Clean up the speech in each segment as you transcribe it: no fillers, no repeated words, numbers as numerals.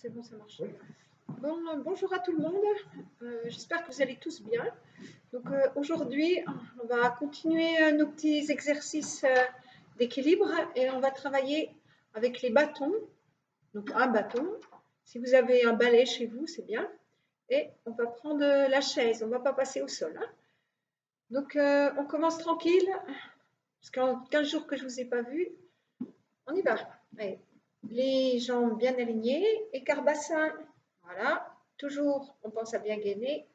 C'est bon, ça marche. Oui. Bon, bonjour à tout le monde. J'espère que vous allez tous bien. Donc aujourd'hui, on va continuer nos petits exercices d'équilibre et on va travailler avec les bâtons. Donc un bâton. Si vous avez un balai chez vous, c'est bien. Et on va prendre la chaise. On ne va pas passer au sol. Hein. Donc on commence tranquille. Parce qu'en 15 jours que je ne vous ai pas vu, on y va. Allez. Les jambes bien alignées, écart bassin, voilà, toujours on pense à bien gainer,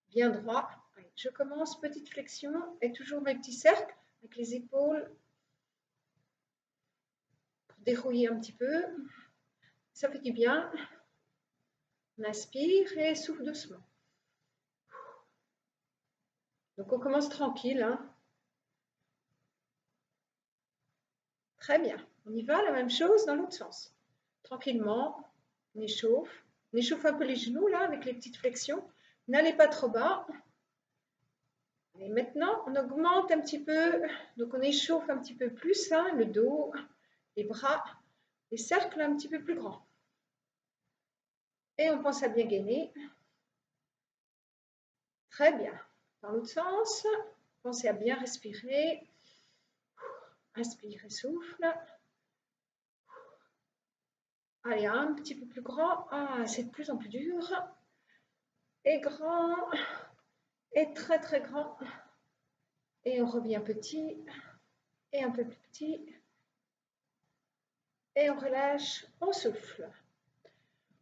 bien droit. Allez, je commence, petite flexion et toujours mes petits cercles avec les épaules pour dérouiller un petit peu, ça fait du bien. On inspire et souffle doucement. Donc on commence tranquille, hein. Très bien, on y va, la même chose dans l'autre sens. Tranquillement, on échauffe un peu les genoux là avec les petites flexions. N'allez pas trop bas. Et maintenant, on augmente un petit peu, donc on échauffe un petit peu plus, hein, le dos, les bras, les cercles un petit peu plus grands. Et on pense à bien gainer. Très bien. Dans l'autre sens, pensez à bien respirer. Inspire et souffle. Allez, un petit peu plus grand. Ah, c'est de plus en plus dur. Et grand. Et très très grand. Et on revient petit. Et un peu plus petit. Et on relâche, on souffle.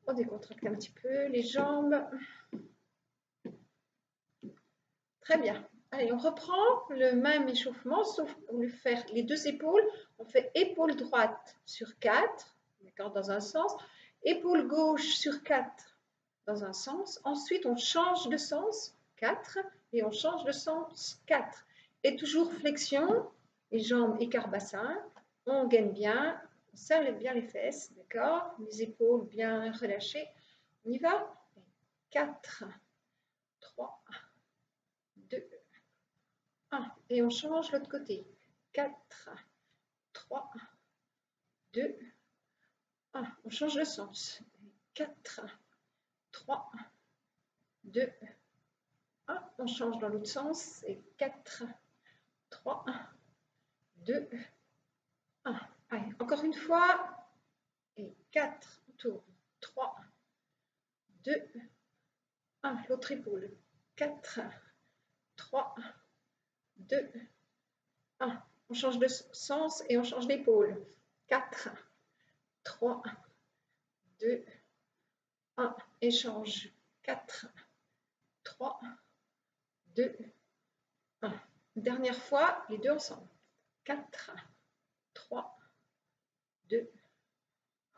On décontracte un petit peu les jambes. Très bien. Allez, on reprend le même échauffement, sauf pour lui faire les deux épaules. On fait épaule droite sur 4, d'accord, dans un sens. Épaule gauche sur 4, dans un sens. Ensuite, on change de sens, 4, et on change de sens, 4. Et toujours flexion, les jambes écart bassin. On gaine bien, on serre bien les fesses, d'accord. Les épaules bien relâchées. On y va. 4, 3, 2, 1. Et on change l'autre côté. 4, 3, 2, 1. On change le sens. 4, 3, 2, 1. On change dans l'autre sens. Et 4, 3, 2, 1. Allez, encore une fois. Et 4, on tourne. 3, 2, 1. L'autre épaule. 4, 3, 2, 1. On change de sens et on change d'épaule. 4, 3, 2, 1. Échange. 4, 3, 2, 1. Dernière fois, les deux ensemble. 4, 3, 2,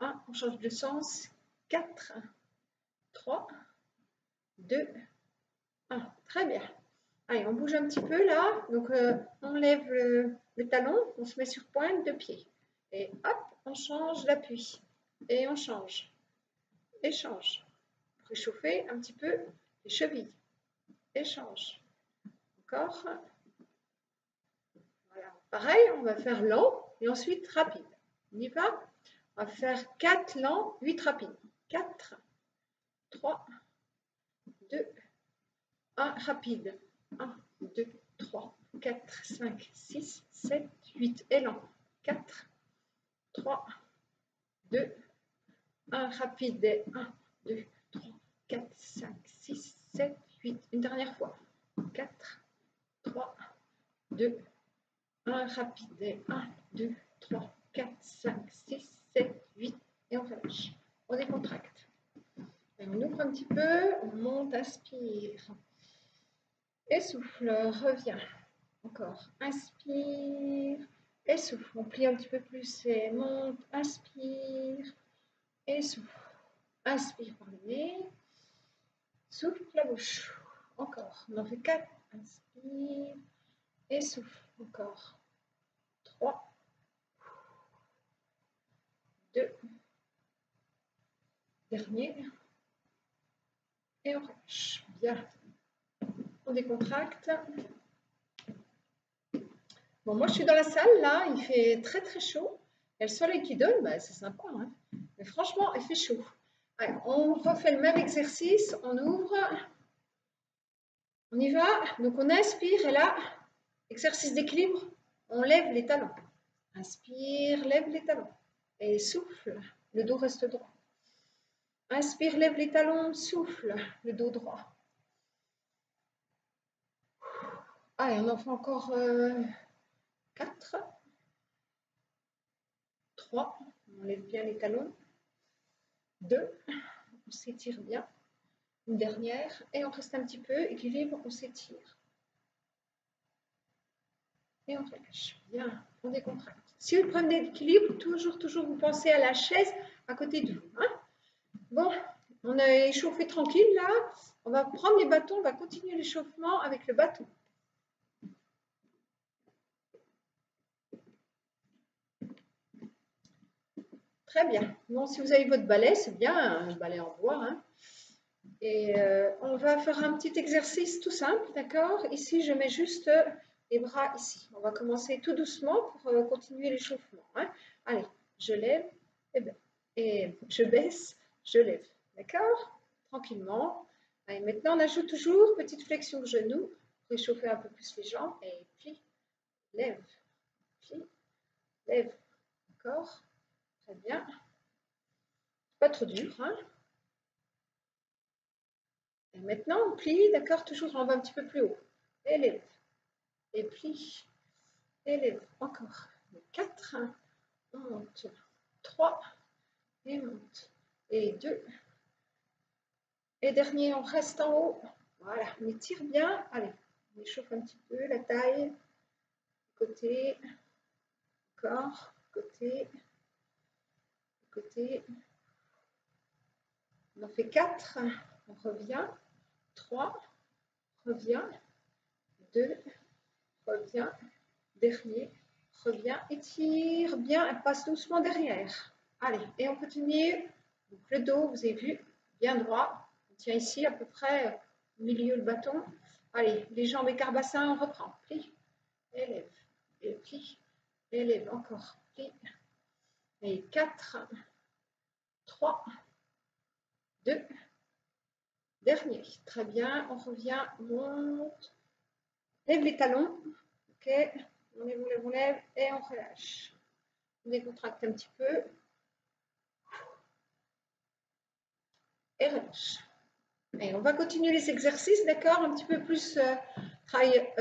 1. On change de sens. 4, 3, 2, 1. Très bien. Allez, on bouge un petit peu là. Donc, on lève le talon, on se met sur pointe de pied. Et hop, on change l'appui. Et on change. Échange. Pour réchauffer un petit peu les chevilles. Échange. Encore. Voilà. Pareil, on va faire lent et ensuite rapide. On y va. On va faire 4 lents, 8 rapides. 4, 3, 2, 1 rapide. 1, 2, 3, 4, 5, 6, 7, 8. Et lent. 4, 3, 2, 1 rapide. Et 1, 2, 3, 4, 5, 6, 7, 8. Une dernière fois. 4, 3, 2, 1 rapide. Et 1, 2, 3, 4, 5, 6, 7, 8. Et on relâche. On décontracte. Et on ouvre un petit peu. On monte, inspire. Essouffle, reviens. Encore. Inspire. Essouffle. On plie un petit peu plus et monte. Inspire. Essouffle. Inspire par le nez. Souffle la bouche. Encore. On en fait 4. Inspire. Essouffle. Encore. 3. 2. Dernier. Et on relâche. Bien. On décontracte. Bon, moi je suis dans la salle là, il fait très très chaud. Il y a le soleil qui donne, bah, c'est sympa. Hein, mais franchement, il fait chaud. Alors, on refait le même exercice, on ouvre, on y va. Donc on inspire et là, exercice d'équilibre, on lève les talons. Inspire, lève les talons et souffle, le dos reste droit. Inspire, lève les talons, souffle, le dos droit. Allez, on en fait encore 4, 3, on lève bien les talons, 2, on s'étire bien, une dernière, et on reste un petit peu, équilibre, on s'étire. Et on relâche, bien, on décontracte. Si vous prenez l'équilibre, toujours, vous pensez à la chaise à côté de vous. Hein? Bon, on a échauffé tranquille là, on va prendre les bâtons, on va continuer l'échauffement avec le bâton. Très bien. Bon, si vous avez votre balai, c'est bien, un balai en bois. Hein. Et on va faire un petit exercice tout simple, d'accord? Ici, je mets juste les bras ici. On va commencer tout doucement pour continuer l'échauffement. Hein. Allez, je lève et je baisse, je lève. D'accord? Tranquillement. Allez, maintenant, on ajoute toujours petite flexion de genou pour échauffer un peu plus les jambes. Et plie, lève, plie, lève. D'accord? Très bien. Pas trop dur. Hein? Et maintenant, on plie, d'accord? Toujours, on va un petit peu plus haut. Et lève. Et plie. Et lève. Encore. 4. On monte. 3. Et monte. Et 2. Et dernier, on reste en haut. Voilà, on étire bien. Allez, on échauffe un petit peu la taille. Côté. Encore. Côté. Côté. On en fait 4. On revient. 3. Revient. 2. Revient. Dernier. Reviens, étire bien, elle passe doucement derrière. Allez, et on continue. Donc le dos, vous avez vu, bien droit. On tient ici à peu près au milieu le bâton. Allez, les jambes écart-bassin, on reprend. Plie, élève, et plie, élève, encore, plie. Et 4, 3, 2, dernier. Très bien, on revient, on monte. Lève les talons. Ok, on lève et on relâche. On décontracte un petit peu. Et relâche. Et on va continuer les exercices, d'accord? Un petit peu plus travail,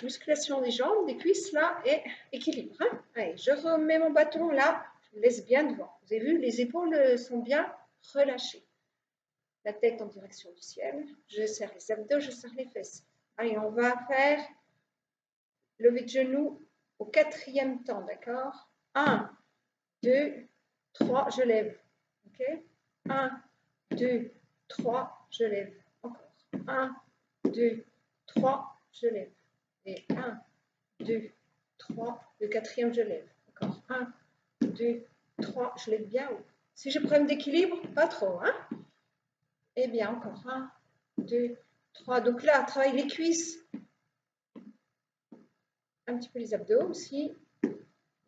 musculation des jambes, des cuisses là et équilibre. Hein? Allez, je remets mon bâton là, je me laisse bien devant. Vous avez vu, les épaules sont bien relâchées. La tête en direction du ciel. Je serre les abdos, je serre les fesses. Allez, on va faire lever de genoux au 4e temps, d'accord? 1, 2, 3, je lève. Ok? 1, 2, 3, je lève. Encore. 1, 2, 3, je lève. Et 1, 2, 3, le 4e, je lève. Encore. 1, 2, 3, je lève bien haut. Si j'ai problème d'équilibre, pas trop. Hein? Et bien, encore. 1, 2, 3. Donc là, travaille les cuisses. Un petit peu les abdos aussi.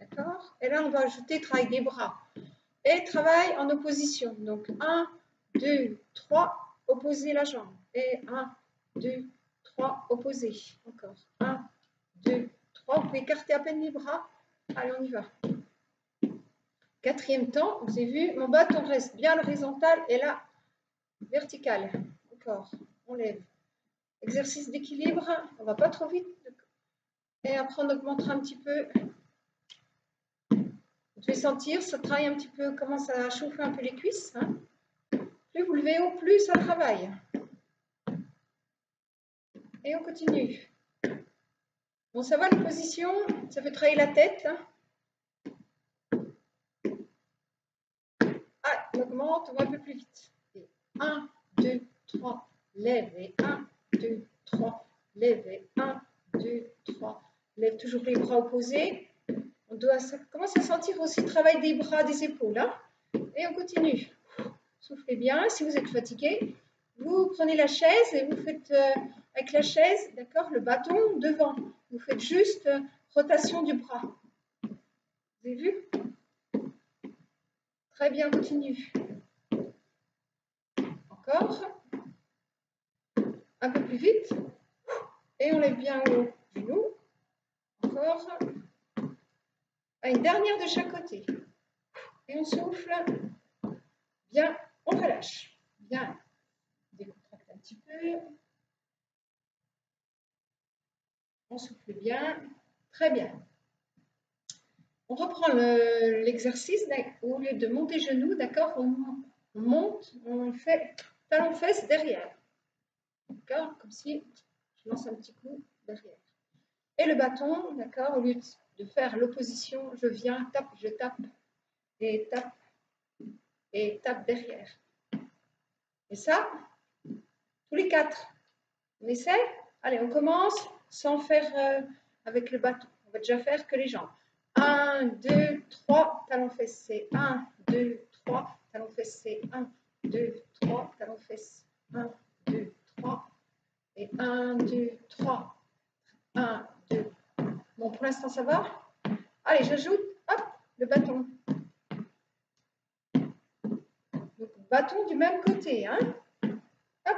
D'accord? Et là, on va ajouter travail des bras. Et travail en opposition. Donc 1, 2, 3, opposer la jambe. Et 1, 2, 3, opposer. Encore. 1, 2, 3. Vous pouvez écarter à peine les bras. Allez, on y va. 4e temps, vous avez vu, mon bâton reste bien à l'horizontale et là, vertical. Encore. On lève. Exercice d'équilibre. On ne va pas trop vite. Et après, on augmentera un petit peu. Vous devez sentir, ça travaille un petit peu, commence à chauffer un peu les cuisses. Hein. Plus vous levez haut, plus ça travaille. Et on continue. Bon, ça va les positions, ça fait travailler la tête. Hein. Ah, on augmente, on va un peu plus vite. Et 1, 2, 3, lève. Et 1, 2, 3, lève. Et 1, 2, 3, lève. Toujours les bras opposés. On doit commencer à sentir aussi le travail des bras, des épaules. Hein. Et on continue. Soufflez bien. Si vous êtes fatigué, vous prenez la chaise et vous faites avec la chaise, d'accord, le bâton devant. Vous faites juste rotation du bras. Vous avez vu? Très bien, continue. Encore. Un peu plus vite. Et on lève bien haut le genou. Encore. Une dernière de chaque côté. Et on souffle. Bien, on relâche. Bien. Décontracte un petit peu. On souffle bien. Très bien. On reprend l'exercice. Au lieu de monter genoux, d'accord, on monte, on fait talon-fesse derrière. D'accord, comme si je lance un petit coup derrière. Et le bâton, d'accord, au lieu de faire l'opposition, je viens, tape, je tape, et tape derrière. Et ça, tous les 4. On essaie? Allez, on commence sans faire avec le bâton. On va déjà faire que les jambes. 1, 2, 3, talon fessé. 1, 2, 3, talon fessé. 1, 2, 3, talon fessé. 1, 2, 3. Et 1, 2, 3. 1, 2. Bon, pour l'instant, ça va? Allez, j'ajoute, hop, le bâton. Donc, bâton du même côté, hein? Hop.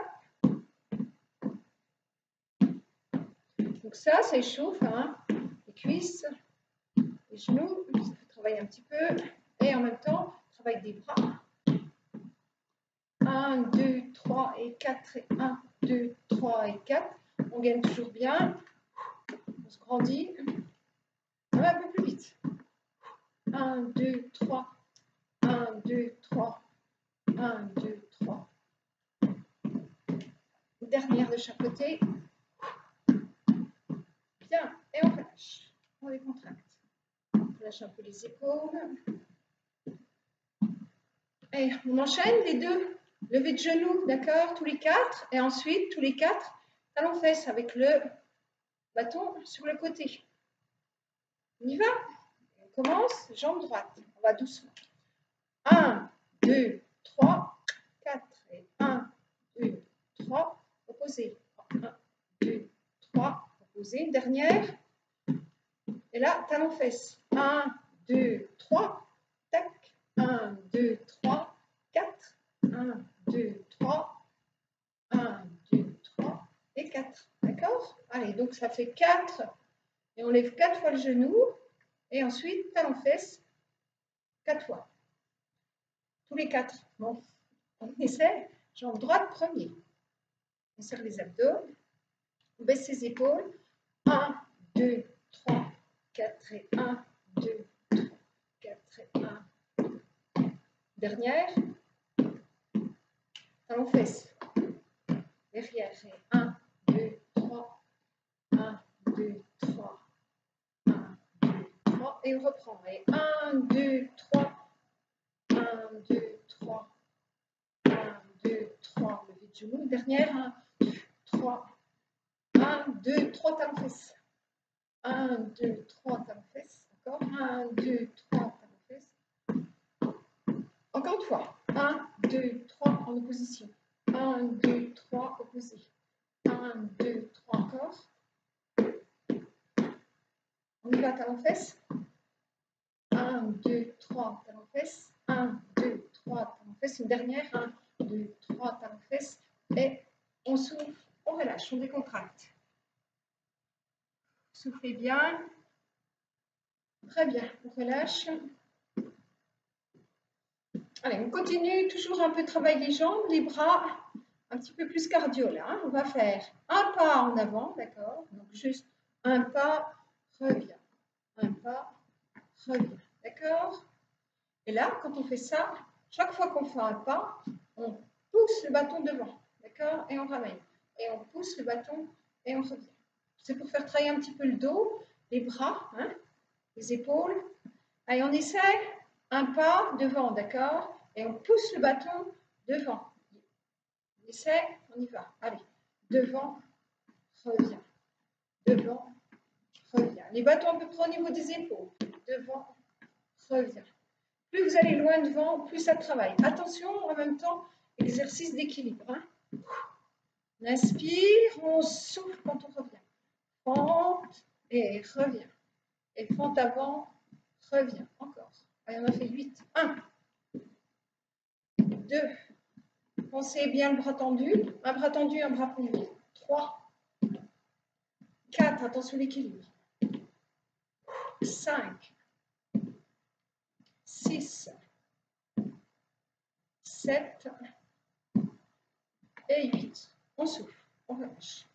Donc ça échauffe, hein? Les cuisses, les genoux, ça fait travailler un petit peu. Et en même temps, travail des bras. 1, 2, 3 et 4. Et 1, 2, 3 et 4. On gagne toujours bien. On se grandit. On va un peu plus vite. 1, 2, 3. 1, 2, 3. 1, 2, 3. Dernière de chaque côté. Bien. Et on relâche. On décontracte. On relâche un peu les épaules. Et on enchaîne les deux. Levé de genoux, d'accord, tous les 4. Et ensuite, tous les 4, talon-fesse avec le bâton sur le côté. On y va? On commence, jambe droite. On va doucement. 1, 2, 3, 4. Et 1, 2, 3. Opposé. 1, 2, 3. Opposé. Une dernière. Et là, talon-fesse. 1, 2, 3. Tac. 1, 2, 3, 4. 1, 2, 3. 1, 2, 3 et 4. D'accord? Allez, donc ça fait 4. Et on lève 4 fois le genou. Et ensuite, talon-fesse 4 fois. Tous les 4. Bon, on essaie. Jambe droite premier. On serre les abdos. On baisse ses épaules. 1, 2, 3, 4 et 1, 2, 3, 4 et 1. Dernière. Talon-fesse. Derrière. Et 1, 2, 3. 1, 2, 3. 1, 2, 3. Et on reprend. Et 1, 2, 3. 1, 2, 3. 1, 2, 3. Levé de genou. Dernière. 1, 2, 3. 1, 2, 3. Talon-fesse. 1, 2, 3. Talon-fesse. Encore. 1, 2, 3. Talon-fesse. Encore une fois. 1, 2, 3. En opposition. 1, 2, 3. Opposé. 1, 2, 3. Encore. On y va, talon-fesse. 1, 2, 3, talon-fesse. 1, 2, 3, talon-fesse. Une dernière. 1, 2, 3, talon-fesse. Et on souffle, on relâche, on décontracte. Soufflez bien. Très bien, on relâche. Allez, on continue. Toujours un peu travail les jambes, les bras. Un petit peu plus cardio là. Hein. On va faire un pas en avant, d'accord? Donc juste un pas, reviens. Un pas, reviens. D'accord? Et là, quand on fait ça, chaque fois qu'on fait un pas, on pousse le bâton devant. D'accord? Et on ramène. Et on pousse le bâton et on revient. C'est pour faire travailler un petit peu le dos, les bras, hein, les épaules. Allez, on essaie un pas devant, d'accord? Et on pousse le bâton devant. On essaie, on y va. Allez, devant, reviens. Devant, reviens. Les bâtons à peu près au niveau des épaules. Devant, reviens. Plus vous allez loin devant, plus ça travaille. Attention, en même temps, exercice d'équilibre. Hein. On inspire, on souffle quand on revient. Fente et revient. Et fente avant, revient. Encore. Allez, on a fait 8. 1, 2, Pensez bien le bras tendu. Un bras tendu, un bras plié. 3, 4, attention l'équilibre. 5, 6, 7 et 8. On souffle, on relâche.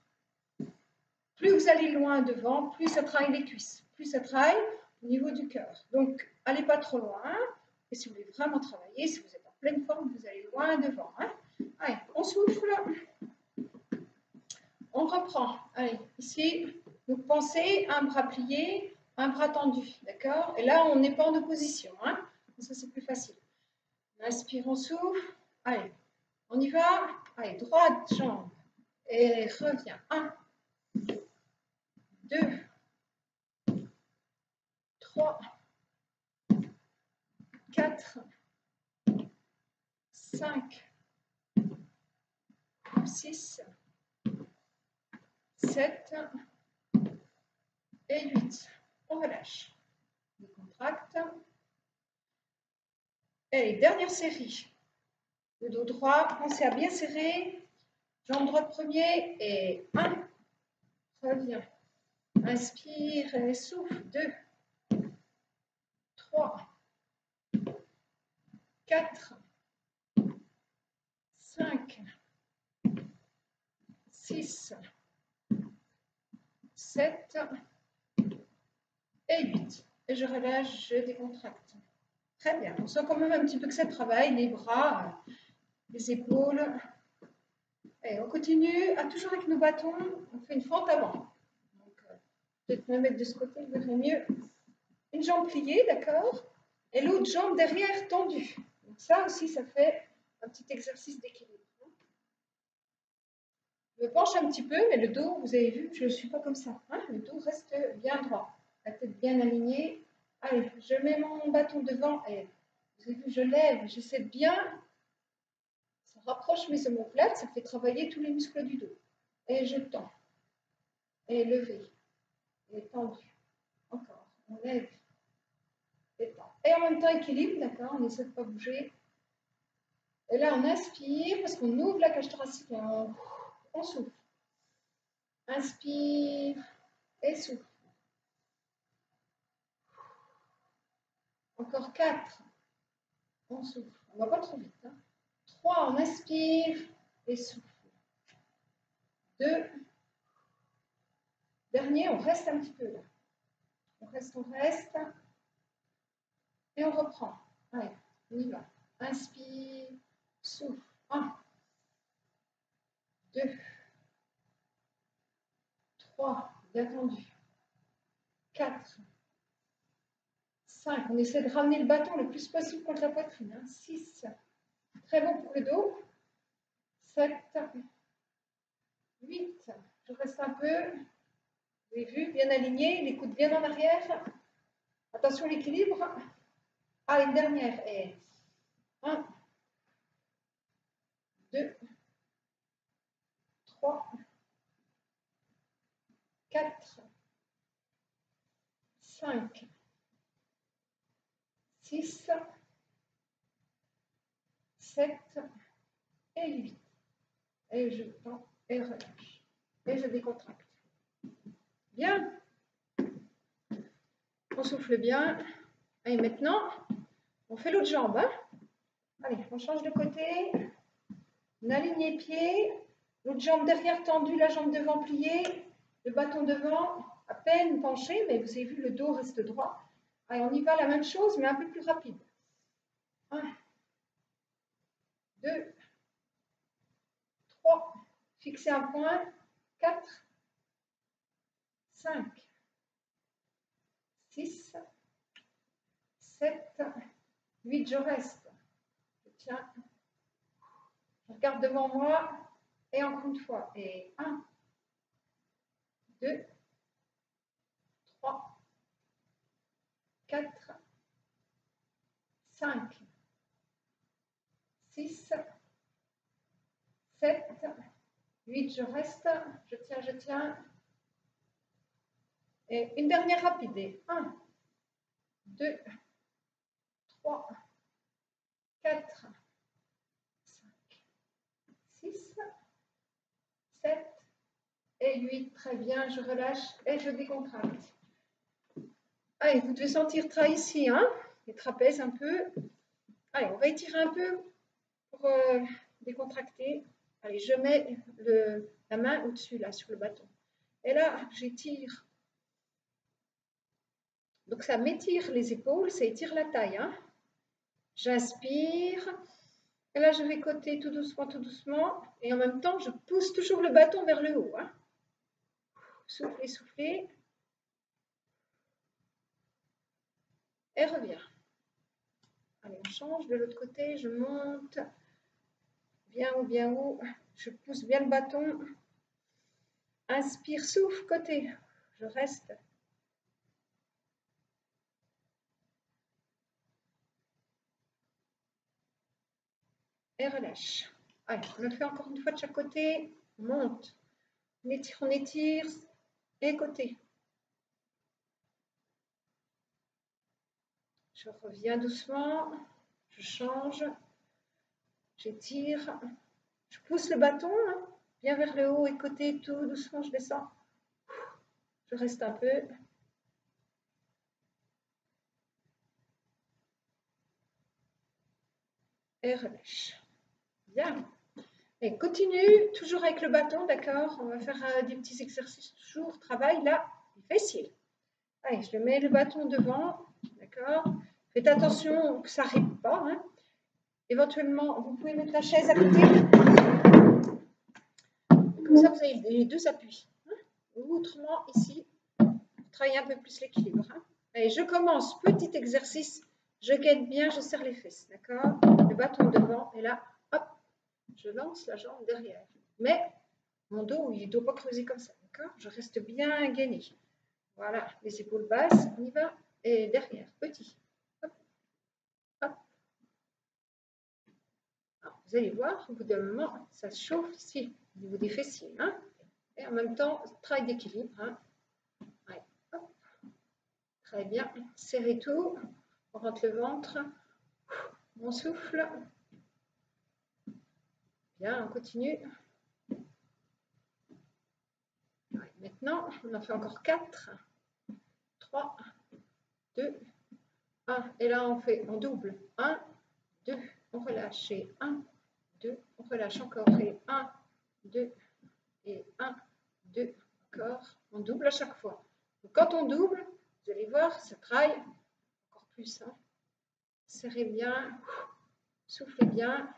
Plus vous allez loin devant, plus ça travaille les cuisses, plus ça travaille au niveau du cœur. Donc, allez pas trop loin. Et si vous voulez vraiment travailler, si vous êtes en pleine forme, vous allez loin devant. Hein. Allez, on souffle. On reprend. Allez, ici, donc pensez un bras plié, un bras tendu. D'accord? Et là, on n'est pas en opposition. Hein. Ça, c'est plus facile. On inspire, on souffle. Allez, on y va. Allez, droite jambe. Et reviens. 1, 2, 3, 4, 5, 6, 7 et 8. On relâche. On contracte. Et dernière série. Le dos droit, pensez à bien serrer. Jambe droite premier et 1. Reviens. Inspire et souffle. 2, 3, 4, 5, 6, 7 et 8. Et je relâche, je décontracte. Très bien. On sent quand même un petit peu que ça travaille, les bras, les épaules. Et on continue, toujours avec nos bâtons, on fait une fente avant. Peut-être me mettre de ce côté, je verrai mieux. Une jambe pliée, d'accord? Et l'autre jambe derrière tendue. Donc ça aussi, ça fait un petit exercice d'équilibre. Je me penche un petit peu, mais le dos, vous avez vu, je ne suis pas comme ça. Hein? Le dos reste bien droit, la tête bien alignée. Allez, je mets mon bâton devant et vous avez vu, je lève, j'essaie de bien. Ça rapproche mes omoplates, ça fait travailler tous les muscles du dos. Et je tends. Et levé. Et tendu. Encore. On lève. Et tend. Et en même temps, équilibre, d'accord? On essaie de ne pas bouger. Et là, on inspire parce qu'on ouvre la cage thoracique et on souffle. Inspire et souffle. Encore 4. On souffle. On ne va pas trop vite. Hein? 3, on inspire et souffle. 2. Dernier, on reste un petit peu là. On reste. Et on reprend. Allez, on y va. Inspire, souffle. 1, 2, 3, bien tendu. 4, 5, on essaie de ramener le bâton le plus possible contre la poitrine. Hein. 6, très bon pour le dos. 7, 8, je reste un peu. Vous avez vu, bien aligné, les coudes bien en arrière. Attention à l'équilibre. Ah, une dernière. Et 1, 2, 3, 4, 5, 6, 7 et 8. Et je tends et relâche. Et je décontracte. Bien. On souffle bien. Et maintenant, on fait l'autre jambe. Hein. Allez, on change de côté. On aligne les pieds. L'autre jambe derrière tendue, la jambe devant pliée. Le bâton devant, à peine penché, mais vous avez vu, le dos reste droit. Allez, on y va, la même chose, mais un peu plus rapide. 1, 2, 3, fixez un point. 4, 5, 6, 7, 8, je reste. Je tiens. Je regarde devant moi. Et encore une fois. Et 1, 2, 3, 4, 5, 6, 7, 8, je reste, je tiens. Et une dernière rapide. Et 1, 2, 3, 4, 5, 7 et 8. Très bien, je relâche et je décontracte. Allez, vous devez sentir ici, hein, les trapèzes un peu. Allez, on va étirer un peu pour décontracter. Allez, je mets la main au-dessus, là, sur le bâton. Et là, j'étire. Donc, ça m'étire les épaules, ça étire la taille. Hein. J'inspire. Et là, je vais côté tout doucement. Et en même temps, je pousse toujours le bâton vers le haut. Hein. Soufflez, soufflez. Et reviens. Allez, on change de l'autre côté. Je monte. Bien haut. Je pousse bien le bâton. Inspire, souffle, côté. Je reste. Et relâche. Allez, on le fait encore une fois de chaque côté. On monte. On étire. Et côté. Je reviens doucement. Je change. J'étire. Je pousse le bâton. Hein, bien vers le haut et côté. Tout doucement, je descends. Je reste un peu. Et relâche. Bien. Et continue, toujours avec le bâton, d'accord? On va faire des petits exercices, toujours, travail là, les fessiers. Allez, je mets le bâton devant, d'accord? Faites attention que ça ne rime pas. Hein. Éventuellement, vous pouvez mettre la chaise à côté. Comme ça, vous avez les deux appuis. Hein. Autrement, ici, vous travaillez un peu plus l'équilibre. Hein. Allez, je commence, petit exercice. Je gaine bien, je serre les fesses, d'accord? Le bâton devant, et là, hop, je lance la jambe derrière. Mais mon dos, il ne doit pas creuser comme ça, d'accord? Je reste bien gainé. Voilà, les épaules basses, on y va. Et derrière, petit. Hop, hop. Alors, vous allez voir, au bout d'un moment, ça se chauffe ici, au niveau des fessiers. Hein? Et en même temps, travail d'équilibre. Hein? Ouais, hop. Très bien. Serrez tout. On rentre le ventre. On souffle. Bien, on continue. Ouais, maintenant, on en fait encore 4. 3, 2, 1. Et là, on fait en double. 1, 2, on relâche. Et 1, 2, on relâche encore. Et 1, 2, et 1, 2, encore. On double à chaque fois. Donc, quand on double, vous allez voir, ça travaille encore plus. Hein. Serrez bien, soufflez bien.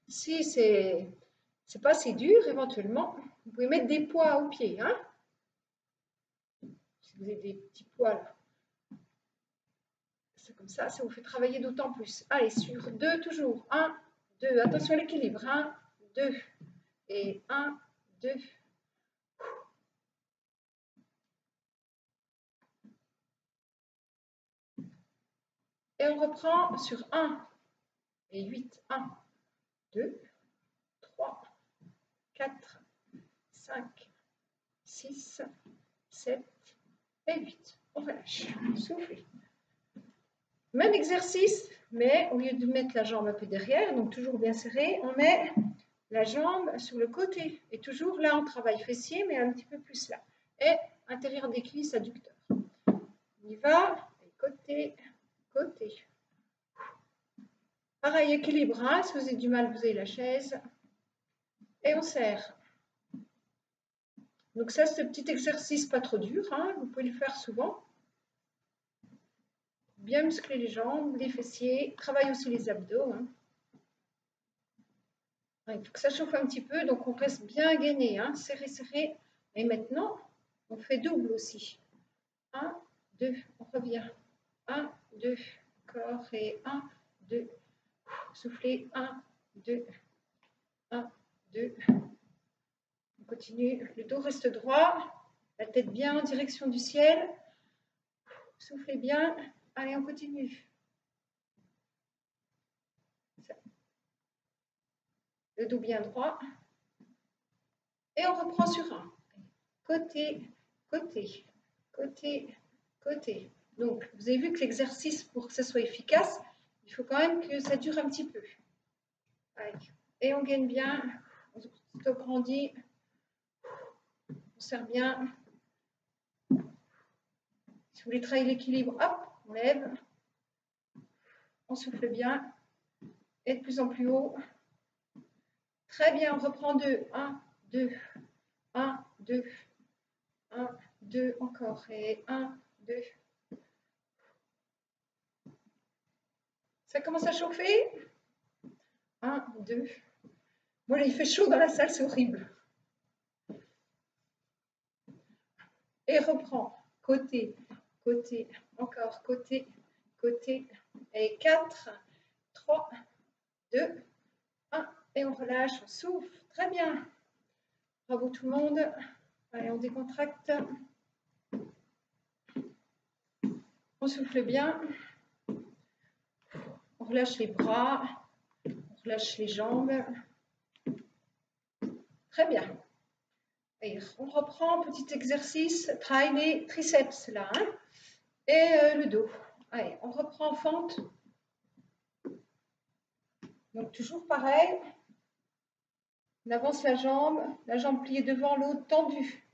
Si c'est pas assez dur, éventuellement, vous pouvez mettre des poids au pied. Hein. Si vous avez des petits poids là. C'est comme ça vous fait travailler d'autant plus. Allez, sur 2 toujours. 1, 2, attention à l'équilibre. 1, 2, et 1, 2. Et on reprend sur 1 et 8. 1, 2, 3, 4, 5, 6, 7 et 8. On relâche. Soufflez. Même exercice, mais au lieu de mettre la jambe un peu derrière, donc toujours bien serré, on met la jambe sur le côté. Et toujours là, on travaille fessier, mais un petit peu plus là. Et intérieur des cuisses, adducteur. On y va. Et côté, côté. Pareil, équilibre. Hein. Si vous avez du mal, vous avez la chaise. Et on serre. Donc ça, c'est un petit exercice pas trop dur. Hein. Vous pouvez le faire souvent. Bien muscler les jambes, les fessiers. Travaille aussi les abdos. Hein. Il faut que ça chauffe un petit peu, donc on reste bien gainé, hein, serré, serré. Et maintenant, on fait double aussi. 1, 2, on revient. 1, 2, corps et 1, 2. Soufflez, 1, 2, 1, 2. On continue, le dos reste droit, la tête bien en direction du ciel. Soufflez bien, allez, on continue. Le dos bien droit. Et on reprend sur 1. Côté, côté, côté, côté. Donc, vous avez vu que l'exercice, pour que ça soit efficace, il faut quand même que ça dure un petit peu. Allez. Et on gagne bien, on Plutôt grandi. On serre bien. Si vous voulez travailler l'équilibre, hop, on lève. On souffle bien. Et de plus en plus haut. Très bien, on reprend 2. 1, 2, 1, 2, 1, 2, encore. Et 1, 2. Ça commence à chauffer. 1, 2. Bon, là, il fait chaud dans la salle, c'est horrible. Et reprend. Côté, côté, encore, côté, côté. Et 4, 3, 2, 1. Et on relâche, on souffle. Très bien. Bravo tout le monde. Allez, on décontracte. On souffle bien. On relâche les bras. On relâche les jambes. Très bien. Et on reprend, petit exercice, travaille les triceps là. Hein, et le dos. Allez, on reprend en fente. Donc toujours pareil. On avance la jambe pliée devant, l'autre tendue.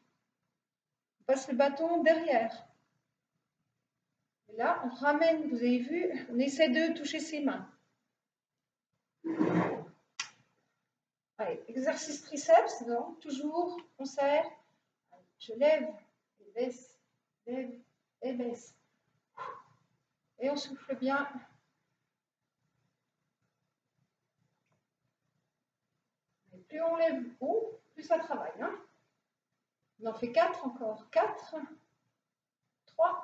On passe le bâton derrière. Et là, on ramène, vous avez vu, on essaie de toucher ses mains. Allez, exercice triceps, donc toujours, on serre. Je lève et baisse, lève et baisse. Et on souffle bien. Et plus on lève haut, plus ça travaille. Hein. On en fait 4 encore. 4, 3,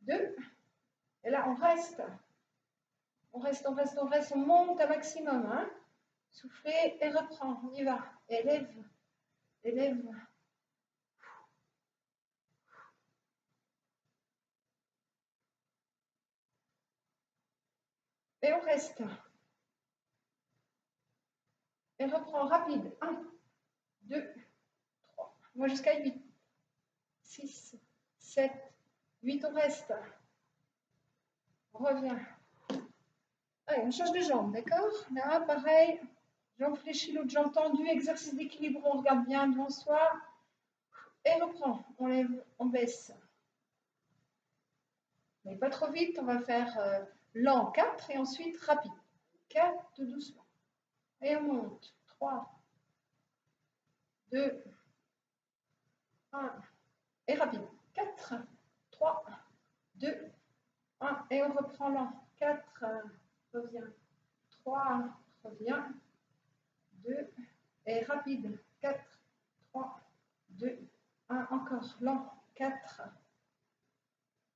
2. Et là, on reste. On reste, on reste, on reste. On monte un maximum. Hein. Soufflez et reprend. On y va. Élève, élève. Et on reste. Et reprend rapide. 1, 2, 3. On va jusqu'à 8. 6, 7, 8. On reste. On revient. Allez, on change de jambe, d'accord? Là, pareil. Jambe fléchie, l'autre jambe tendue. Exercice d'équilibre. On regarde bien devant soi. Et reprend. On lève, on baisse. Mais pas trop vite. On va faire lent 4 et ensuite rapide. 4, tout doucement. Et on monte. 3, 2, 1. Et rapide. 4, 3, 2, 1. Et on reprend lent. 4, revient. 3, revient. 2, et rapide. 4, 3, 2, 1. Encore lent. 4,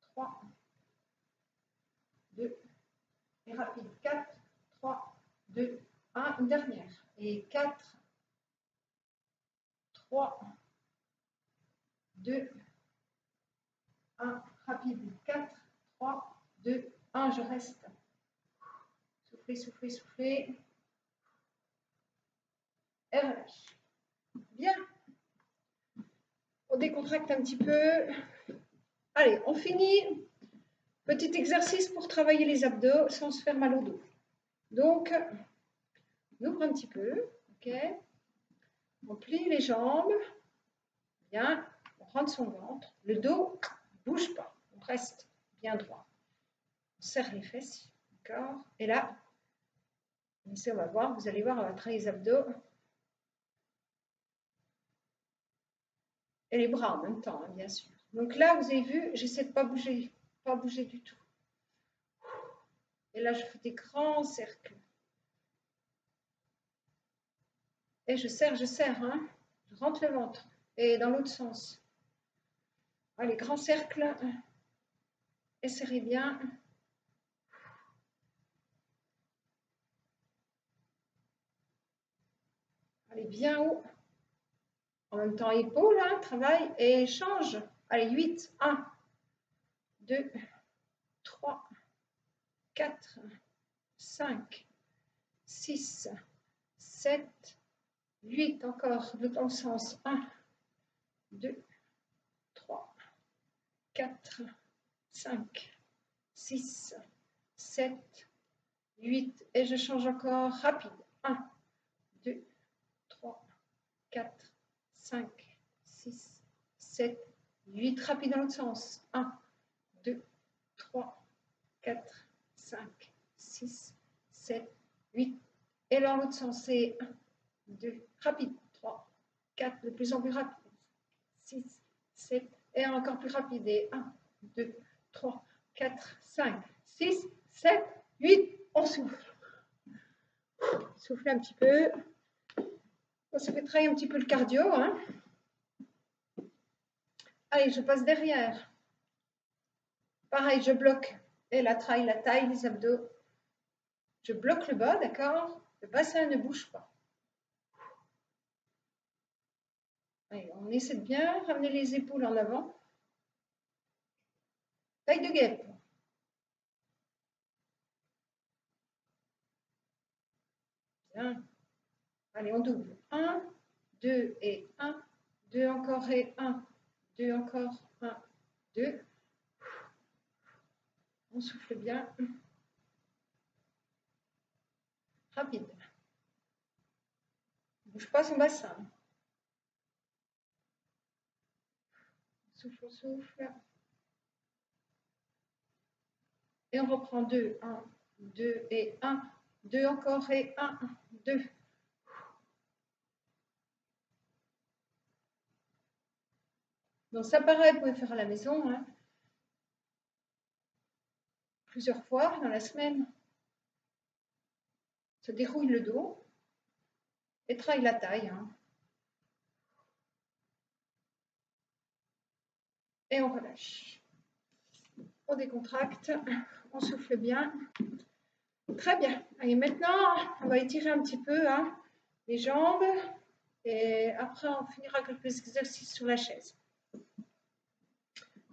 3, 2, et rapide. 4, 3, 2, 1. Une dernière. Et 4, 3, 2, 1. Rapide. 4, 3, 2, 1. Je reste. Soufflez, soufflez, soufflez. Et relâche. Bien. On décontracte un petit peu. Allez, on finit. Petit exercice pour travailler les abdos sans se faire mal au dos. Donc, on ouvre un petit peu. Ok. On plie les jambes. Bien. On rentre son ventre. Le dos ne bouge pas. On reste bien droit. On serre les fesses. D'accord. Et là, on va voir. Vous allez voir, on va travailler les abdos. Et les bras en même temps, hein, bien sûr. Donc là, vous avez vu, j'essaie de ne pas bouger du tout. Et là, je fais des grands cercles. Et je serre, hein. Je rentre le ventre. Et dans l'autre sens. Allez, grands cercles. Et serrez bien. Allez, bien haut. En même temps, épaules, hein, travail. Et change. Allez, 8. 1, 2, 3, 4, 5, 6, 7, 8. Encore dans le sens. 1, 2, 3, 4, 5, 6, 7, 8. Et je change encore rapide. 1, 2, 4, 5, 6, 7, 8. Rapide dans l'autre sens. 1, 2, 3, 4, 5, 6, 7, 8. Et dans l'autre sens, c'est 1, 2, rapide. 3, 4, de plus en plus rapide. 6, 7, et encore plus rapide. Et 1, 2, 3, 4, 5, 6, 7, 8. On souffle. Soufflez un petit peu. Ça fait travailler un petit peu le cardio. Hein. Allez, je passe derrière. Pareil, je bloque. Et la taille, les abdos. Je bloque le bas, d'accord? Le bassin ne bouge pas. Allez, on essaie de bien ramener les épaules en avant. Taille de guêpe. Bien. Allez, on double. 1, 2 et 1. 2 encore et 1. 2 encore. 1, 2. On souffle bien. Rapide. Ne bouge pas son bassin. Souffle, souffle. Et on reprend 2, 1, 2 et 1. 2 encore et 1, 2. Donc ça pareil, vous pouvez faire à la maison, hein, plusieurs fois dans la semaine. Se déroule le dos et travaille la taille. Hein. Et on relâche. On décontracte, on souffle bien. Très bien. Allez, maintenant, on va étirer un petit peu hein, les jambes. Et après, on finira quelques exercices sur la chaise.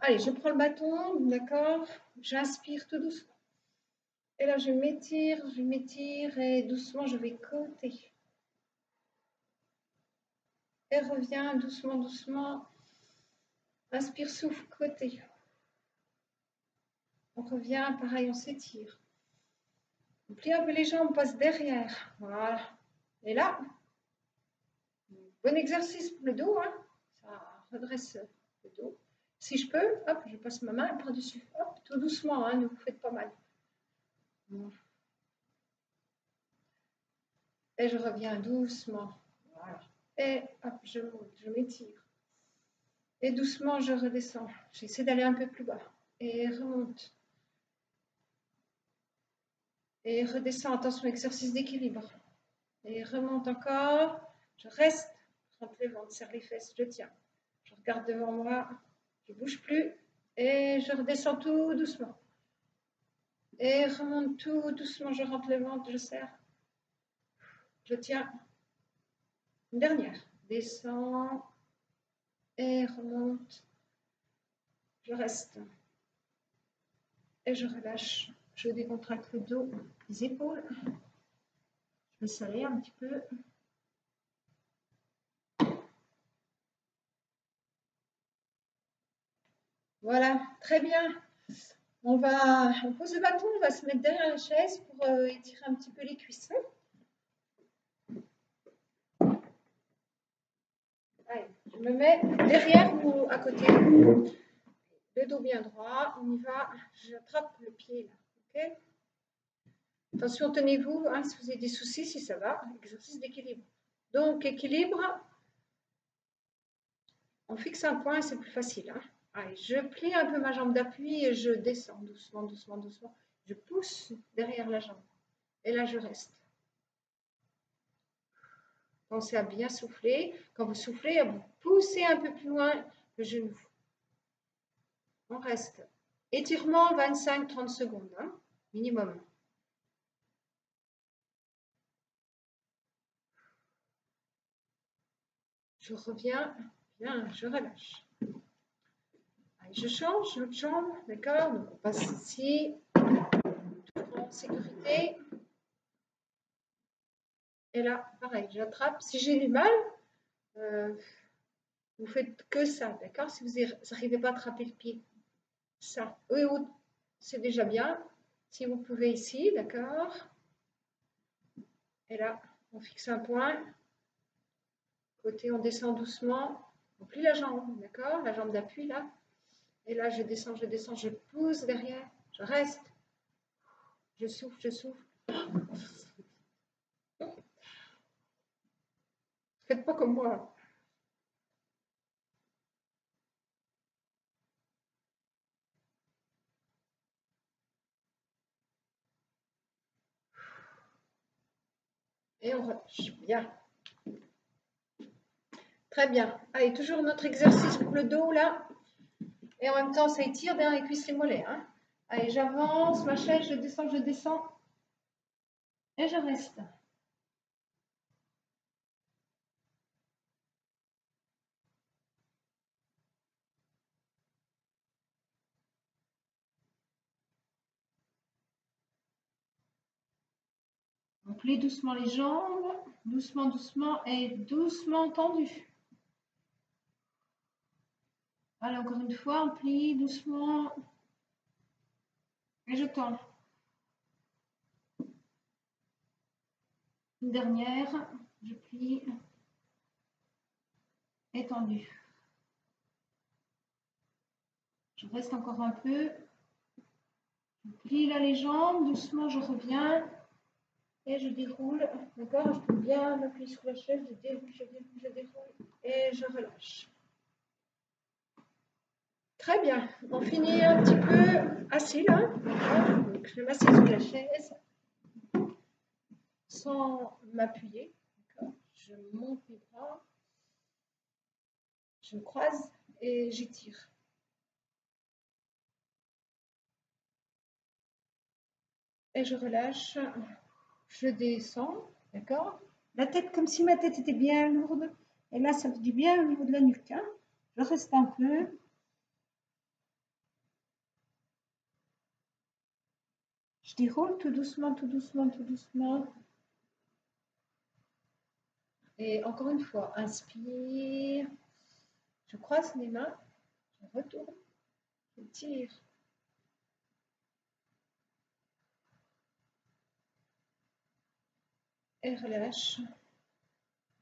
Allez, je prends le bâton, d'accord? J'inspire tout doucement. Et là, je m'étire et doucement, je vais côté. Et reviens doucement, doucement. Inspire, souffle, côté. On revient, pareil, on s'étire. On plie un peu les jambes, on passe derrière. Voilà. Et là, bon exercice pour le dos. Hein. Ça redresse le dos. Si je peux, hop, je passe ma main par-dessus. Hop, tout doucement, hein, ne vous faites pas mal. Et je reviens doucement. Voilà. Et hop, je monte, je m'étire. Et doucement, je redescends. J'essaie d'aller un peu plus bas. Et remonte. Et redescends. Attention, exercice d'équilibre. Et remonte encore. Je reste. Je rentre les ventres, serre les fesses, je tiens. Je regarde devant moi. Je ne bouge plus. Et je redescends tout doucement. Et remonte tout doucement. Je rentre les ventres, je serre. Je tiens. Une dernière. Descends. Et remonte. Je reste. Et je relâche. Je décontracte le dos, les épaules. Je vais saler un petit peu. Voilà, très bien. On pose le bâton, on va se mettre derrière la chaise pour étirer un petit peu les cuisses. Allez, je me mets derrière ou à côté. Le dos bien droit, on y va. J'attrape le pied là, ok? Attention, tenez-vous, hein, si vous avez des soucis, si ça va, exercice d'équilibre. Donc, équilibre, on fixe un point, c'est plus facile. Hein. Allez, je plie un peu ma jambe d'appui et je descends doucement, doucement, doucement. Je pousse derrière la jambe. Et là, je reste. Pensez à bien souffler. Quand vous soufflez, à vous pousser un peu plus loin le genou. On reste. Étirement 25-30 secondes, hein, minimum. Je reviens, bien, je relâche. Allez, je change l'autre jambe, d'accord? Donc on passe ici, en sécurité. Et là, pareil, j'attrape. Si j'ai du mal, vous faites que ça, d'accord? Si vous n'arrivez pas à attraper le pied, ça. Oui, c'est déjà bien. Si vous pouvez ici, d'accord? Et là, on fixe un point. Côté, on descend doucement. On plie la jambe, d'accord? La jambe d'appui là. Et là, je descends, je pousse derrière, je reste. Je souffle, je souffle. Faites pas comme moi. Et on relâche. Bien. Très bien. Allez, toujours notre exercice pour le dos là. Et en même temps, ça étire bien les cuisses et les mollets. Hein. Allez, j'avance, ma chaise, je descends. Et je reste. On plie doucement les jambes, doucement, doucement et doucement tendu. Allez, encore une fois, on plie doucement et je tends. Une dernière, je plie et tendu. Je reste encore un peu. Je plie là les jambes, doucement je reviens et je déroule. D'accord, je peux bien m'appuyer sur la chaise, je déroule et je relâche. Très bien, on finit un petit peu assis là. Donc je vais m'asseoir sur la chaise sans m'appuyer. Je monte mes bras, je croise et j'étire. Et je relâche, je descends, d'accord? La tête comme si ma tête était bien lourde. Et là, ça me dit bien au niveau de la nuque. Hein? Je reste un peu. Je déroule tout doucement, tout doucement, tout doucement. Et encore une fois, inspire. Je croise les mains. Je retourne. Je tire. Et relâche.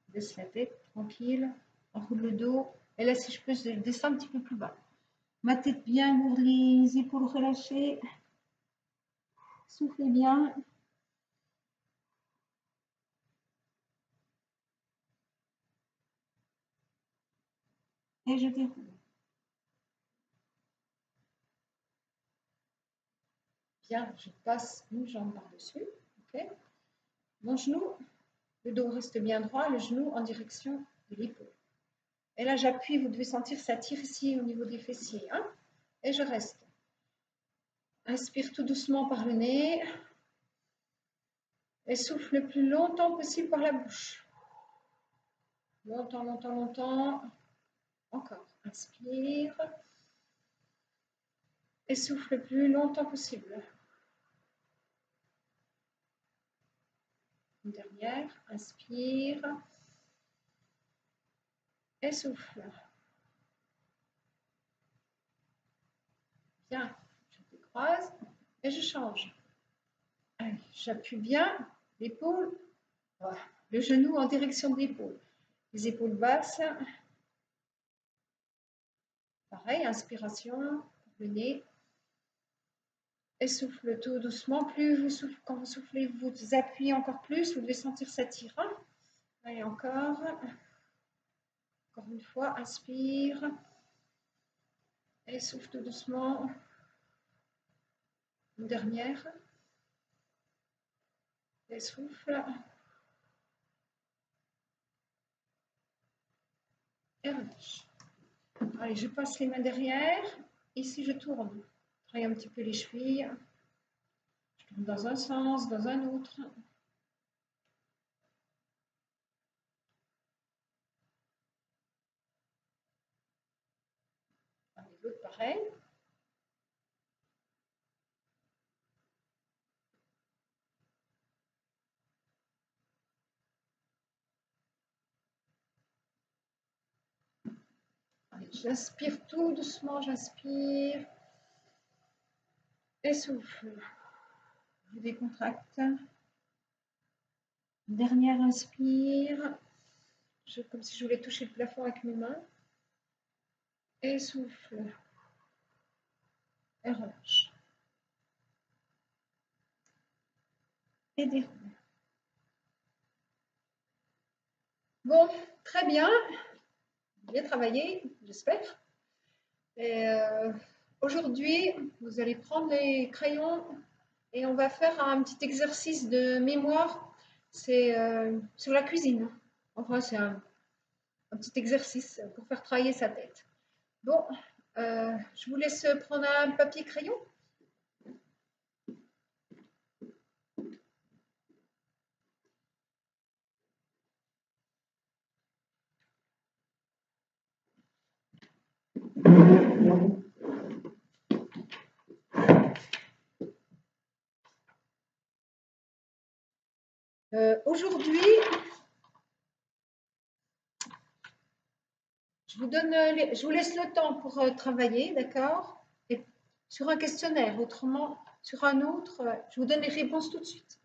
Baisse la tête, tranquille. Enroule le dos. Et là, si je peux, je descends un petit peu plus bas. Ma tête bien lourde, les épaules relâchées. Soufflez bien. Et je déroule. Bien, je passe une jambe par-dessus. Okay. Mon genou, le dos reste bien droit, le genou en direction de l'épaule. Et là, j'appuie, vous devez sentir ça tire ici au niveau des fessiers. Hein. Et je reste. Inspire tout doucement par le nez. Et souffle le plus longtemps possible par la bouche. Longtemps, longtemps, longtemps. Encore. Inspire. Et souffle le plus longtemps possible. Une dernière. Inspire. Et souffle. Bien. Je décroise et je change. J'appuie bien l'épaule. Voilà. Le genou en direction de l'épaule. Les épaules basses. Pareil, inspiration, le nez. Et souffle tout doucement. Plus vous soufflez, quand vous soufflez, vous appuyez encore plus. Vous devez sentir ça tirant. Allez, encore. Encore une fois, inspire. Et souffle tout doucement. Une dernière. Et souffle. Et relâche. Allez, je passe les mains derrière. Ici, je tourne. Je travaille un petit peu les chevilles. Je tourne dans un sens, dans un autre. Allez, l'autre pareil. J'inspire tout doucement, j'inspire. Et souffle. Je décontracte. Dernière inspire. comme si je voulais toucher le plafond avec mes mains. Et souffle. Et relâche. Et déroule. Bon, très bien. Bien travaillé, j'espère. Et aujourd'hui, vous allez prendre les crayons et on va faire un petit exercice de mémoire. C'est sur la cuisine. Enfin, c'est un petit exercice pour faire travailler sa tête. Bon, je vous laisse prendre un papier crayon. Aujourd'hui, je vous laisse le temps pour travailler, d'accord? Et sur un questionnaire, autrement, sur un autre, je vous donne les réponses tout de suite.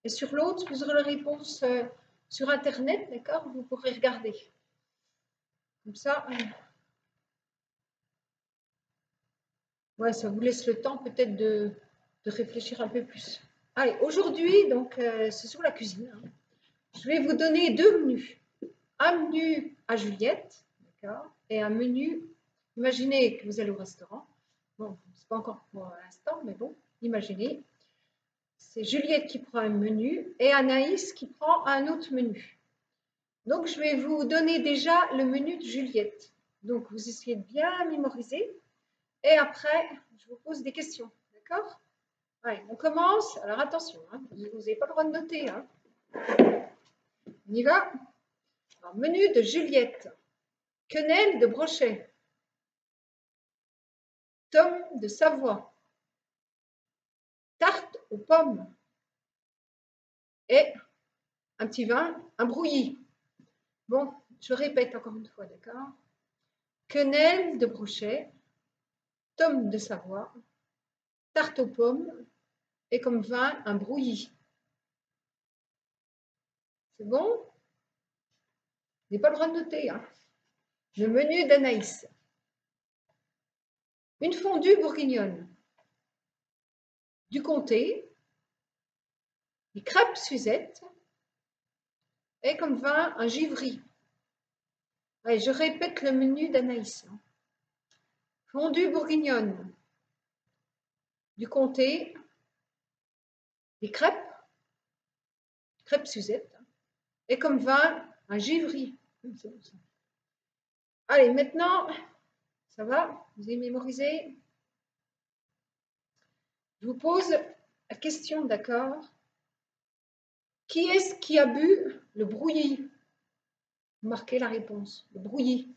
Et sur l'autre, vous aurez les réponses sur Internet, d'accord? Vous pourrez regarder. Comme ça, ouais, ça vous laisse le temps peut-être de réfléchir un peu plus. Allez, aujourd'hui, donc, c'est sur la cuisine. Hein. Je vais vous donner deux menus. Un menu à Juliette, d'accord? Et un menu, imaginez que vous allez au restaurant. Bon, c'est pas encore pour l'instant, mais bon, imaginez. C'est Juliette qui prend un menu et Anaïs qui prend un autre menu. Donc, je vais vous donner déjà le menu de Juliette. Donc, vous essayez de bien mémoriser. Et après, je vous pose des questions. D'accord? Allez, on commence. Alors, attention, hein, vous n'avez pas le droit de noter. Hein. On y va. Alors, menu de Juliette. Quenelle de brochet. Tome de Savoie. Tarte aux pommes. Et un petit vin, un brouillis. Bon, je répète encore une fois, d'accord? Quenelle de brochet. Tome de Savoie. Tarte aux pommes. Et comme vin, un brouillis. C'est bon? Vous n'avez pas le droit de noter. Hein. Le menu d'Anaïs. Une fondue bourguignonne. Du comté. Des crêpes Suzette. Et comme vin, un givry. Allez, je répète le menu d'Anaïs. Fondue bourguignonne. Du comté. Des crêpes. Crêpes Suzette. Et comme vin, un givry. Allez, maintenant, ça va? Vous avez mémorisé? Je vous pose la question, d'accord? Qui est-ce qui a bu le brouillis? Marquez la réponse. Le brouillis.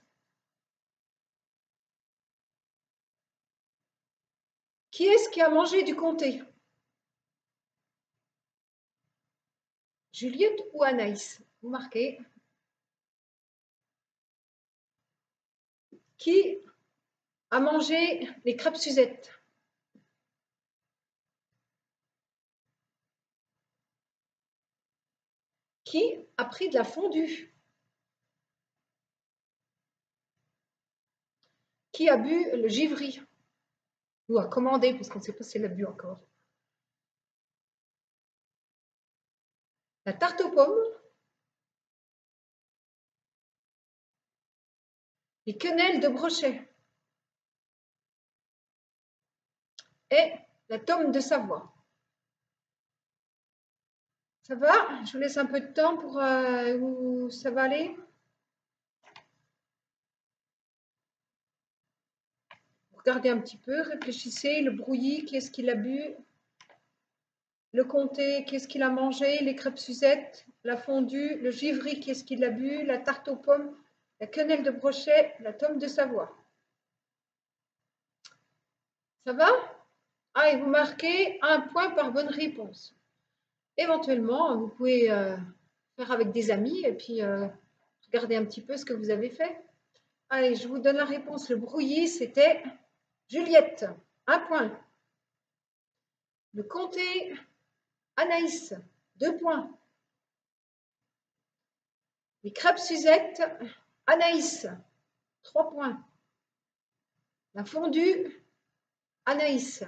Qui est-ce qui a mangé du comté? Juliette ou Anaïs? Vous marquez. Qui a mangé les crêpes Suzette? Qui a pris de la fondue? Qui a bu le givry? Ou a commandé, parce qu'on ne sait pas si elle a bu encore. La tarte aux pommes. Les quenelles de brochet. Et la tome de Savoie. Ça va? Je vous laisse un peu de temps pour où ça va aller. Regardez un petit peu, réfléchissez. Le brouillis, qu'est-ce qu'il a bu? Le comté, qu'est-ce qu'il a mangé? Les crêpes Suzette, la fondue, le givry, qu'est-ce qu'il a bu? La tarte aux pommes, la quenelle de brochet, la tome de Savoie. Ça va? Ah, et vous marquez un point par bonne réponse. Éventuellement, vous pouvez faire avec des amis et puis regarder un petit peu ce que vous avez fait. Allez, je vous donne la réponse. Le brouillis, c'était Juliette, un point. Le comté, Anaïs, 2 points. Les crêpes Suzette, Anaïs, 3 points. La fondue, Anaïs.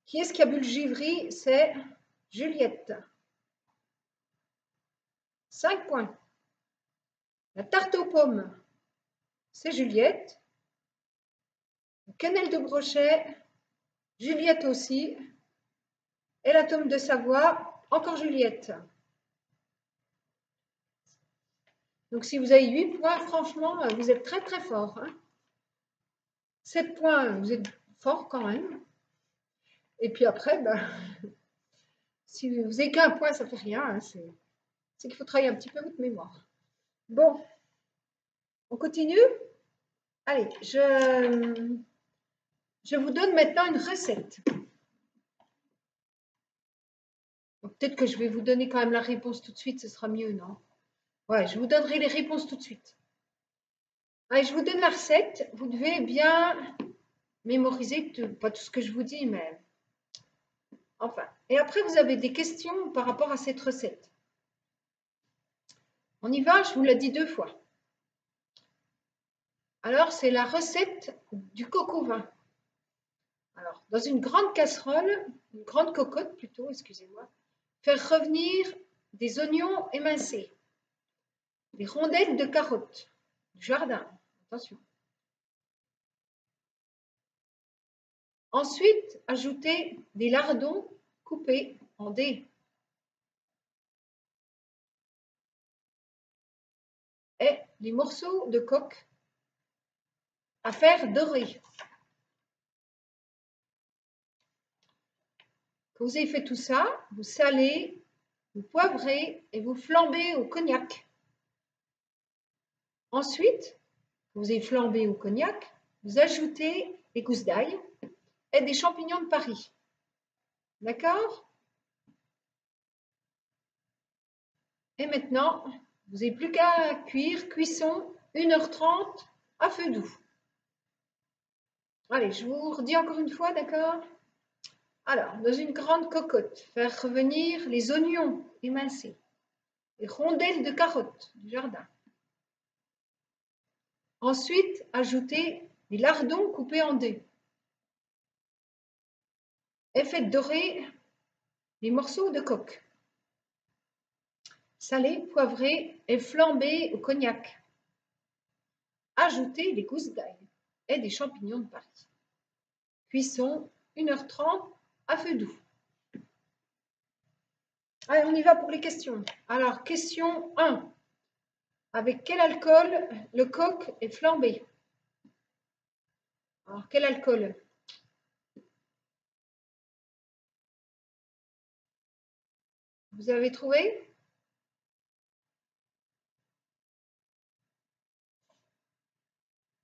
Qui est-ce qui a bu le givry? C'est Juliette. 5 points. La tarte aux pommes, c'est Juliette. Le quenelle de brochet, Juliette aussi. Et la tome de Savoie, encore Juliette. Donc si vous avez 8 points, franchement, vous êtes très très fort. Hein. 7 points, vous êtes fort quand même. Et puis après, ben, si vous n'avez qu'un point, ça ne fait rien. Hein, c'est qu'il faut travailler un petit peu votre mémoire. Bon, on continue? Allez, je vous donne maintenant une recette. Peut-être que je vais vous donner quand même la réponse tout de suite, ce sera mieux, non? Ouais, je vous donnerai les réponses tout de suite. Allez, je vous donne la recette. Vous devez bien mémoriser, pas tout ce que je vous dis, mais enfin. Et après, vous avez des questions par rapport à cette recette. On y va, je vous l'ai dit 2 fois. Alors, c'est la recette du coq au vin. Alors, dans une grande casserole, une grande cocotte plutôt, excusez-moi, faire revenir des oignons émincés, des rondelles de carottes du jardin, attention. Ensuite, ajouter des lardons coupés en dés. Et les morceaux de coque à faire dorer. Quand vous avez fait tout ça, vous salez, vous poivrez et vous flambez au cognac. Ensuite, quand vous avez flambé au cognac, vous ajoutez des gousses d'ail et des champignons de Paris. D'accord? Et maintenant, vous n'avez plus qu'à cuire, cuisson 1h30 à feu doux. Allez, je vous redis encore une fois, d'accord? Alors, dans une grande cocotte, faire revenir les oignons émincés, les rondelles de carottes du jardin. Ensuite, ajouter les lardons coupés en dés. Et faites dorer les morceaux de coque. Salez, poivrez et flambez au cognac. Ajoutez des gousses d'ail et des champignons de Paris. Cuisson 1h30 à feu doux. Allez, on y va pour les questions. Alors, question 1. Avec quel alcool le coq est flambé? Alors, quel alcool? Vous avez trouvé?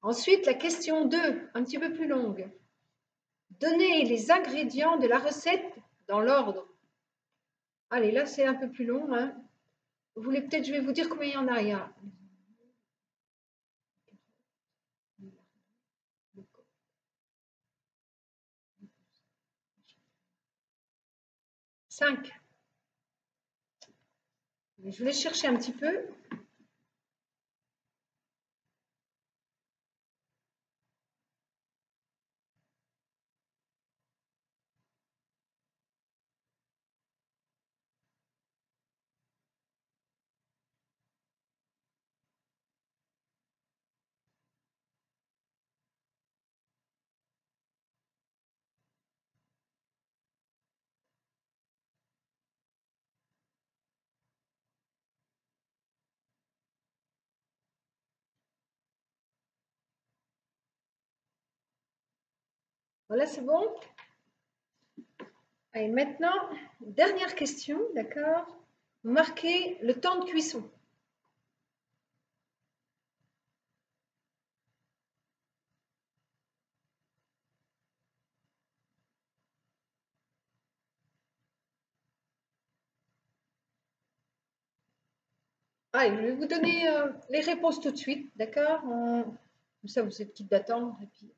Ensuite, la question 2, un petit peu plus longue. Donnez les ingrédients de la recette dans l'ordre. Allez, là, c'est un peu plus long. Hein. Vous voulez peut-être, je vais vous dire combien il y en a. Il y a 5. Je vais chercher un petit peu. Voilà, c'est bon. Allez, maintenant, dernière question, d'accord? Vous marquez le temps de cuisson. Allez, je vais vous donner les réponses tout de suite, d'accord? Comme ça, vous êtes quitte d'attendre. Et puis,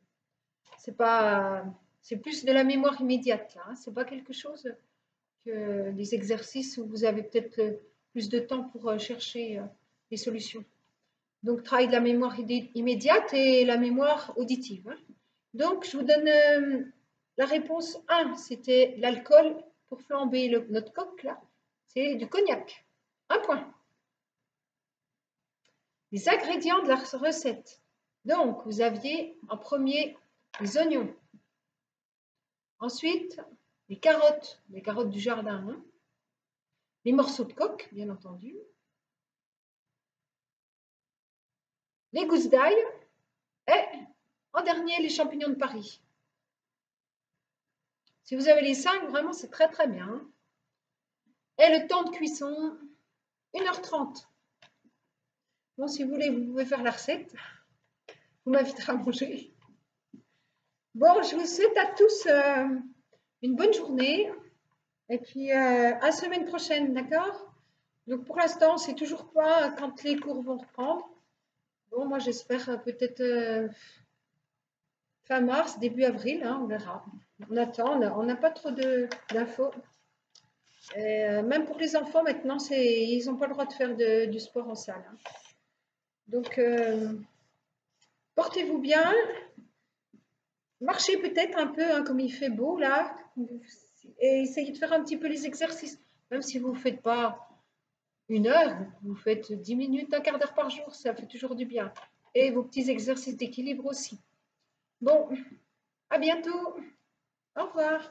c'est plus de la mémoire immédiate, là. Hein. C'est pas quelque chose que des exercices où vous avez peut-être plus de temps pour chercher les solutions. Donc, travail de la mémoire immédiate et la mémoire auditive. Hein. Donc, je vous donne la réponse 1, c'était l'alcool pour flamber notre coque, là. C'est du cognac. 1 point. Les ingrédients de la recette. Donc, vous aviez en premier les oignons. Ensuite, les carottes du jardin. Hein. Les morceaux de coque, bien entendu. Les gousses d'ail. Et en dernier, les champignons de Paris. Si vous avez les 5, vraiment, c'est très très bien. Hein. Et le temps de cuisson, 1h30. Bon, si vous voulez, vous pouvez faire la recette. Vous m'inviterez à manger. Bon, je vous souhaite à tous une bonne journée. Et puis, à la semaine prochaine, d'accord? Donc, pour l'instant, c'est toujours pas quand les cours vont reprendre. Bon, moi, j'espère peut-être fin mars, début avril, hein, on verra. On attend, on n'a pas trop d'infos. Même pour les enfants, maintenant, ils n'ont pas le droit de faire du sport en salle. Hein. Donc, portez-vous bien. Marchez peut-être un peu, hein, comme il fait beau, là. Et essayez de faire un petit peu les exercices. Même si vous ne faites pas 1 heure, vous faites 10 minutes, un quart d'heure par jour, ça fait toujours du bien. Et vos petits exercices d'équilibre aussi. Bon, à bientôt. Au revoir.